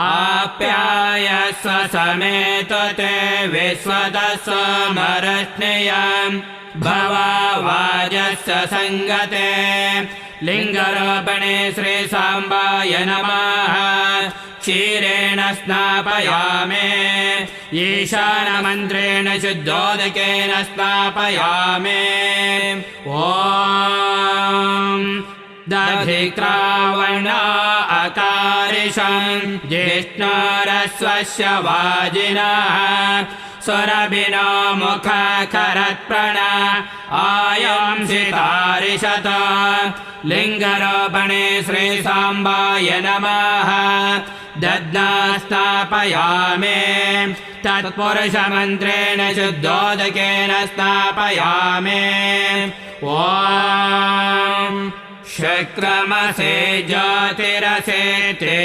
आप्यायस्व समेत ते विश्वतस्वमरश्नियम् भवावाजस्य सङ्गते लिङ्गरोपणे श्रीसाम्बाय नमः क्षीरेण स्नापयामे ईशानमन्त्रेण शुद्धोदकेन स्नापयामे ॐ दधिक्रावणा अकारिषम् जिष्णुरस्वस्य वाजिनः सुरभिनो मुखकरत्प्रण आयंसितारिषत लिङ्गरोपणे श्रीसाम्बाय नमः दध्ना स्थापयामे तत्पुरुषमन्त्रेण शुद्धोदकेन स्थापयामे ॐ शुक्रमसे ज्योतिरसे